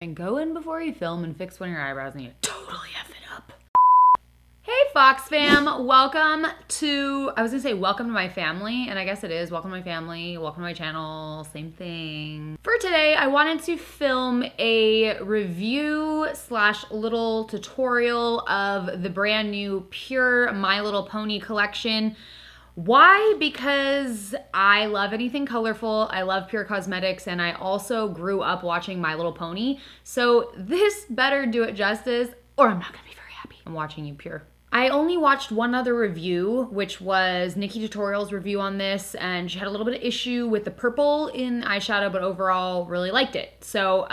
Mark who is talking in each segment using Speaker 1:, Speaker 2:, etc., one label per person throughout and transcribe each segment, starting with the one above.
Speaker 1: And go in before you film and fix one of your eyebrows and you totally F it up. Hey Fox fam, welcome to my family, and I guess it is, welcome to my family, welcome to my channel, same thing. For today, I wanted to film a review / little tutorial of the brand new PÜR My Little Pony collection. Why? Because I love anything colorful. I love PÜR Cosmetics, and I also grew up watching My Little Pony. So this better do it justice, or I'm not gonna be very happy. I'm watching you, PÜR. I only watched one other review, which was Nikki Tutorial's review on this, and she had a little bit of issue with the purple in eyeshadow, but overall really liked it. So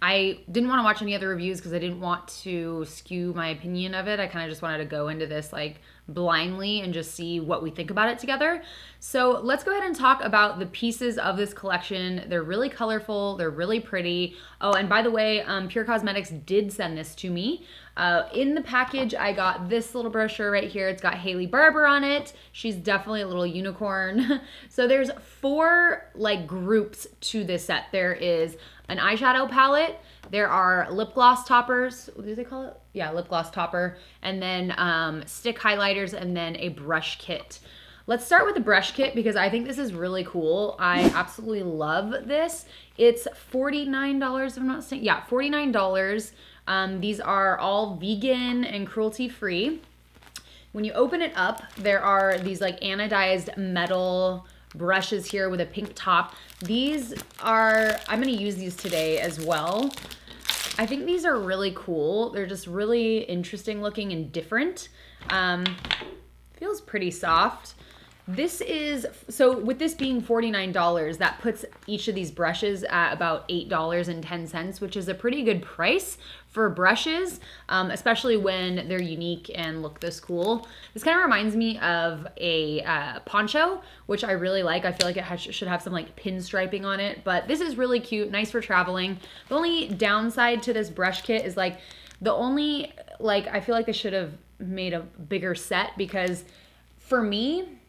Speaker 1: I didn't want to watch any other reviews because I didn't want to skew my opinion of it. I kind of just wanted to go into this like blindly and just see what we think about it together. So let's go ahead and talk about the pieces of this collection. They're really colorful. They're really pretty. Oh, and by the way, PÜR Cosmetics did send this to me. In the package, I got this little brochure right here. It's got Hailey Barber on it. She's definitely a little unicorn. So there's 4 like groups to this set. There is an eyeshadow palette. There are lip gloss toppers. What do they call it? Yeah, lip gloss topper. And then stick highlighters and then a brush kit. Let's start with the brush kit because I think this is really cool. I absolutely love this. It's $49 if I'm not mistaken. Yeah, $49. These are all vegan and cruelty-free. When you open it up, there are these like anodized metal brushes here with a pink top. These are, I'm gonna use these today as well. I think these are really cool. They're just really interesting looking and different. Feels pretty soft. This is, so with this being $49, that puts each of these brushes at about $8.10, which is a pretty good price for brushes, especially when they're unique and look this cool. This kind of reminds me of a poncho, which I really like. I feel like it should have some like pinstriping on it, but this is really cute, nice for traveling. The only downside to this brush kit is like, I feel like they should have made a bigger set because for me,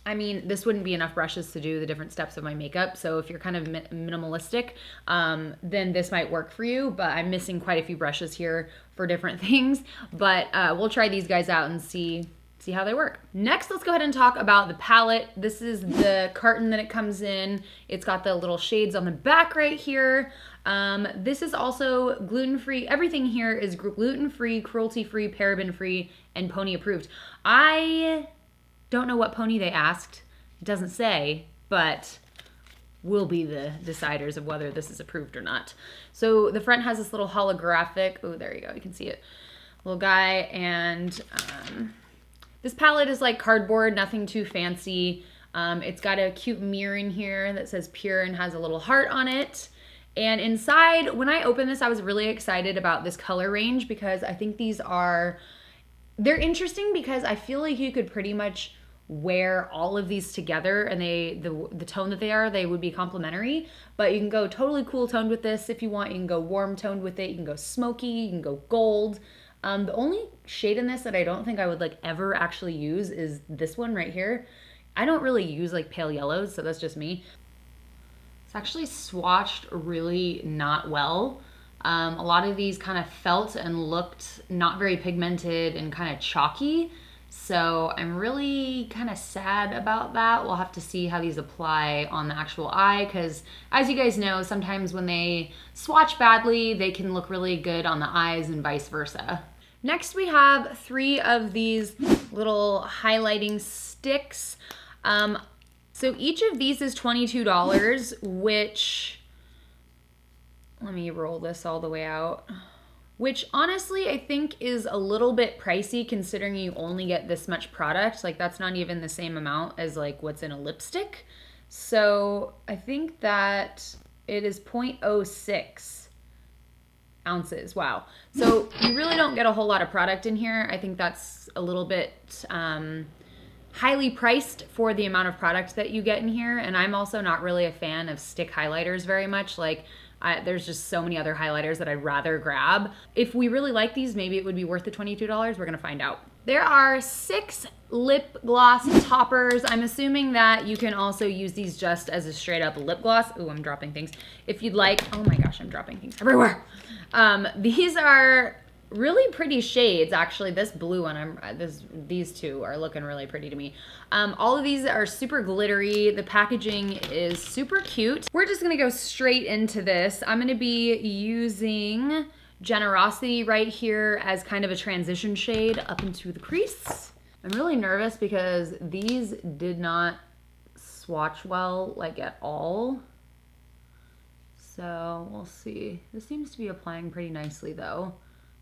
Speaker 1: I mean, this wouldn't be enough brushes to do the different steps of my makeup. So if you're kind of minimalistic, then this might work for you. But I'm missing quite a few brushes here for different things. But we'll try these guys out and see how they work. Next, let's go ahead and talk about the palette. This is the carton that it comes in. It's got the little shades on the back right here. This is also gluten-free. Everything here is gluten-free, cruelty-free, paraben-free, and pony approved. I don't know what pony they asked. It doesn't say, but we'll be the deciders of whether this is approved or not. So the front has this little holographic, oh, there you go, you can see it, little guy, and this palette is like cardboard, nothing too fancy. It's got a cute mirror in here that says PÜR and has a little heart on it. And inside, when I opened this, I was really excited about this color range because I think they're interesting because I feel like you could pretty much wear all of these together and the tone that they would be complementary, but you can go totally cool toned with this if you want. You can go warm toned with it. You can go smoky, you can go gold. The only shade in this that I don't think I would like ever actually use is this one right here. I don't really use like pale yellows, so that's just me. It's actually swatched really not well. A lot of these kind of felt and looked not very pigmented and kind of chalky. So I'm really kind of sad about that. We'll have to see how these apply on the actual eye because as you guys know, sometimes when they swatch badly, they can look really good on the eyes and vice versa. Next, we have 3 of these little highlighting sticks. So each of these is $22, which, let me roll this all the way out. Which honestly, I think is a little bit pricey considering you only get this much product. Like that's not even the same amount as like what's in a lipstick. So I think that it is 0.06 ounces. Wow. So you really don't get a whole lot of product in here. I think that's a little bit highly priced for the amount of product that you get in here. And I'm also not really a fan of stick highlighters very much. Like there's just so many other highlighters that I'd rather grab. If we really like these, maybe it would be worth the $22. We're gonna find out. There are 6 lip gloss toppers. I'm assuming that you can also use these just as a straight up lip gloss. Ooh, I'm dropping things. If you'd like, oh my gosh, I'm dropping things everywhere. These are really pretty shades, actually. This blue one, these two are looking really pretty to me. All of these are super glittery. The packaging is super cute. We're just gonna go straight into this. I'm gonna be using Generosity right here as kind of a transition shade up into the crease. I'm really nervous because these did not swatch well, like at all. So we'll see. This seems to be applying pretty nicely though.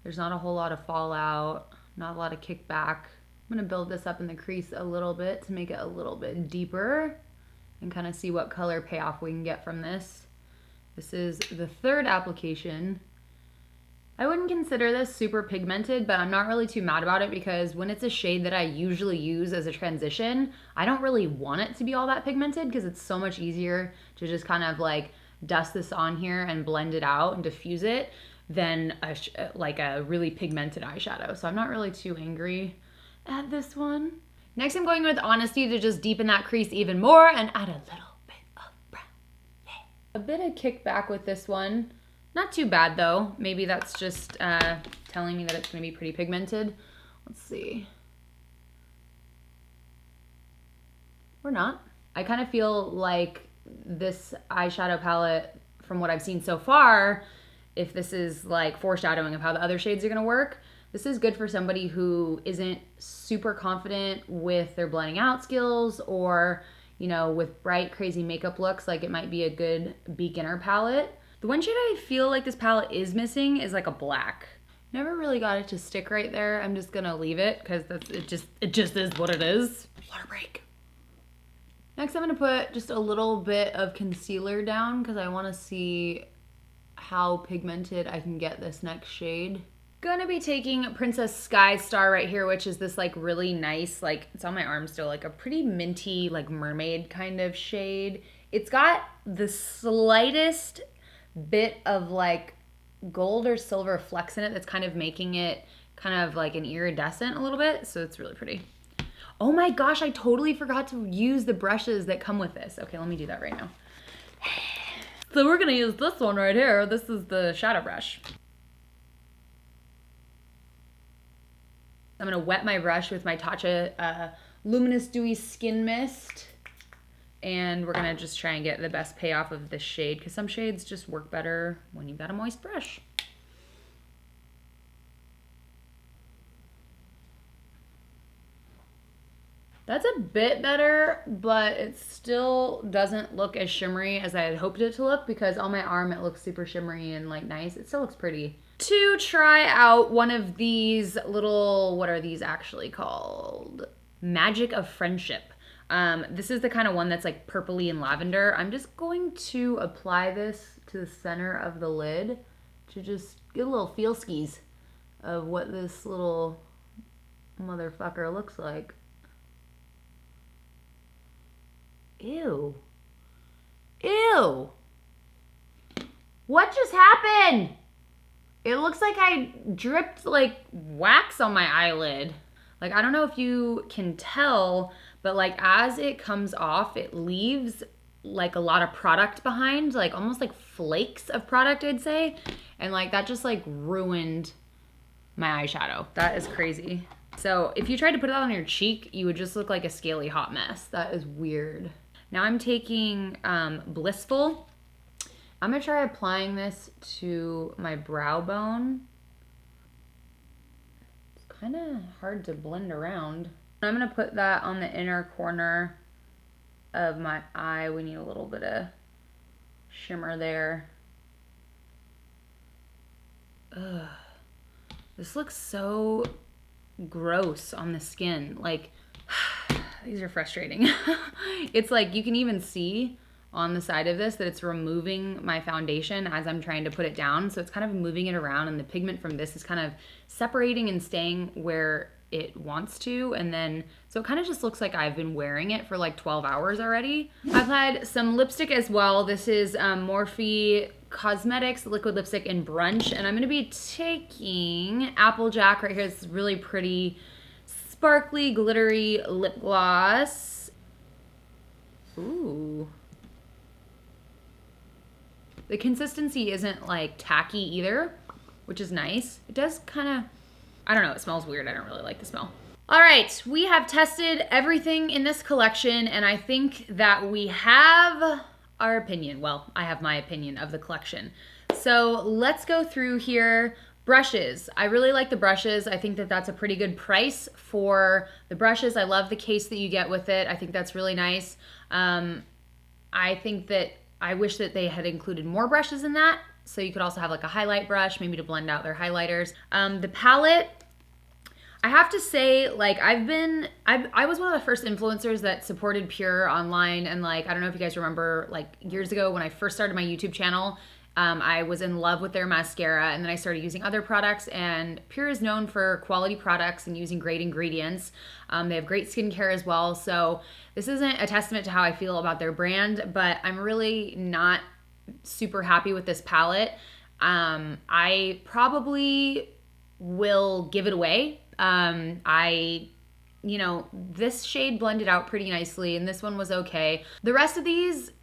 Speaker 1: There's not a whole lot of fallout, not a lot of kickback. I'm gonna build this up in the crease a little bit to make it a little bit deeper and kind of see what color payoff we can get from this. This is the 3rd application. I wouldn't consider this super pigmented, but I'm not really too mad about it because when it's a shade that I usually use as a transition, I don't really want it to be all that pigmented because it's so much easier to just kind of like dust this on here and blend it out and diffuse it than like a really pigmented eyeshadow. So I'm not really too angry at this one. Next, I'm going with Honesty to just deepen that crease even more and add a little bit of brown. Yeah. A bit of kickback with this one. Not too bad though. Maybe that's just telling me that it's gonna be pretty pigmented. Let's see. Or not. I kind of feel like this eyeshadow palette, from what I've seen so far, if this is like foreshadowing of how the other shades are gonna work, this is good for somebody who isn't super confident with their blending out skills or, you know, with bright, crazy makeup looks. Like it might be a good beginner palette. The one shade I feel like this palette is missing is like a black. Never really got it to stick right there. I'm just gonna leave it because it just is what it is. Water break. Next I'm gonna put just a little bit of concealer down because I wanna see how pigmented I can get this next shade. Gonna be taking Princess Sky Star right here, which is this like really nice, like it's on my arm still, like a pretty minty, like mermaid kind of shade. It's got the slightest bit of like gold or silver flecks in it that's kind of making it kind of like an iridescent a little bit, so it's really pretty. Oh my gosh, I totally forgot to use the brushes that come with this. Okay, let me do that right now. So we're gonna use this one right here. This is the shadow brush. I'm gonna wet my brush with my Tatcha Luminous Dewy Skin Mist. And we're gonna just try and get the best payoff of this shade because some shades just work better when you've got a moist brush. That's a bit better, but it still doesn't look as shimmery as I had hoped it to look because on my arm it looks super shimmery and like nice. It still looks pretty. To try out one of these little, what are these actually called? Magic of Friendship. This is the kind of one that's like purpley and lavender. I'm just going to apply this to the center of the lid to just get a little feel skis of what this little motherfucker looks like. Ew. Ew. What just happened? It looks like I dripped like wax on my eyelid. Like, I don't know if you can tell, but like as it comes off, it leaves like a lot of product behind, like almost like flakes of product, I'd say. And like that just like ruined my eyeshadow. That is crazy. So if you tried to put it on your cheek, you would just look like a scaly hot mess. That is weird. Now I'm taking Blissful. I'm gonna try applying this to my brow bone. It's kind of hard to blend around. I'm gonna put that on the inner corner of my eye. We need a little bit of shimmer there. Ugh. This looks so gross on the skin. Like, these are frustrating. It's like you can even see on the side of this that it's removing my foundation as I'm trying to put it down. So it's kind of moving it around, and the pigment from this is kind of separating and staying where it wants to. And then, so it kind of just looks like I've been wearing it for like 12 hours already. I've had some lipstick as well. This is Morphe Cosmetics liquid lipstick in Brunch. And I'm gonna be taking Applejack right here. This really pretty sparkly, glittery lip gloss. Ooh. The consistency isn't like tacky either, which is nice. It does kind of, I don't know, it smells weird. I don't really like the smell. All right, we have tested everything in this collection, and I think that we have our opinion. Well, I have my opinion of the collection. So let's go through here. Brushes. I really like the brushes. I think that that's a pretty good price for the brushes. I love the case that you get with it. I think that's really nice. I think that I wish that they had included more brushes in that. So you could also have like a highlight brush, maybe to blend out their highlighters. The palette, I have to say, like I was one of the first influencers that supported PÜR online. And like, I don't know if you guys remember like years ago when I first started my YouTube channel, I was in love with their mascara, and then I started using other products, and PÜR is known for quality products and using great ingredients. They have great skincare as well. So this isn't a testament to how I feel about their brand, but I'm really not super happy with this palette. I probably will give it away. You know, this shade blended out pretty nicely, and this one was okay. The rest of these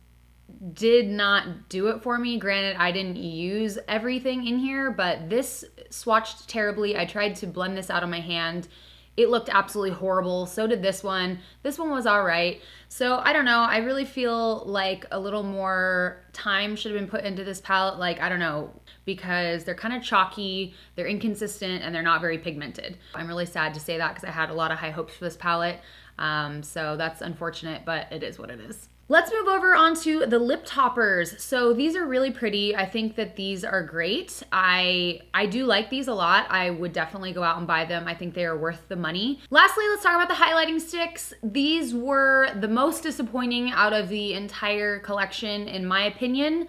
Speaker 1: did not do it for me. Granted, I didn't use everything in here, but this swatched terribly. I tried to blend this out on my hand. It looked absolutely horrible. So did this one. This one was all right. So I don't know. I really feel like a little more time should have been put into this palette. Like, I don't know, because they're kind of chalky, they're inconsistent, and they're not very pigmented. I'm really sad to say that because I had a lot of high hopes for this palette. So that's unfortunate, but it is what it is. Let's move over onto the lip toppers. So these are really pretty. I think that these are great. I do like these a lot. I would definitely go out and buy them. I think they are worth the money. Lastly, let's talk about the highlighting sticks. These were the most disappointing out of the entire collection, in my opinion.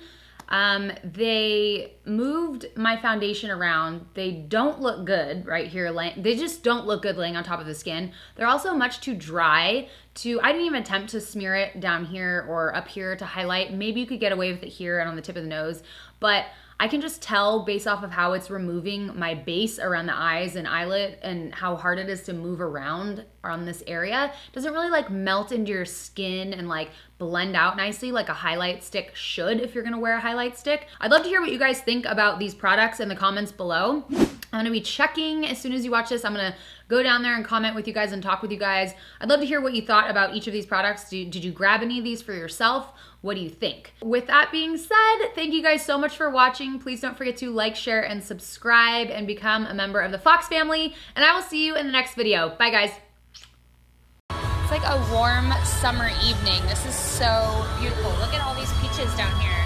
Speaker 1: They moved my foundation around. They don't look good right here. They just don't look good laying on top of the skin. They're also much too dry I didn't even attempt to smear it down here or up here to highlight. Maybe you could get away with it here and on the tip of the nose, but I can just tell based off of how it's removing my base around the eyes and eyelid and how hard it is to move around on this area. It doesn't really like melt into your skin and like blend out nicely like a highlight stick should if you're gonna wear a highlight stick. I'd love to hear what you guys think about these products in the comments below. I'm gonna be checking as soon as you watch this. I'm gonna go down there and comment with you guys and talk with you guys. I'd love to hear what you thought about each of these products. Did you grab any of these for yourself? What do you think? With that being said, thank you guys so much for watching. Please don't forget to like, share, and subscribe and become a member of the Fox family. And I will see you in the next video. Bye, guys. It's like a warm summer evening. This is so beautiful. Look at all these peaches down here.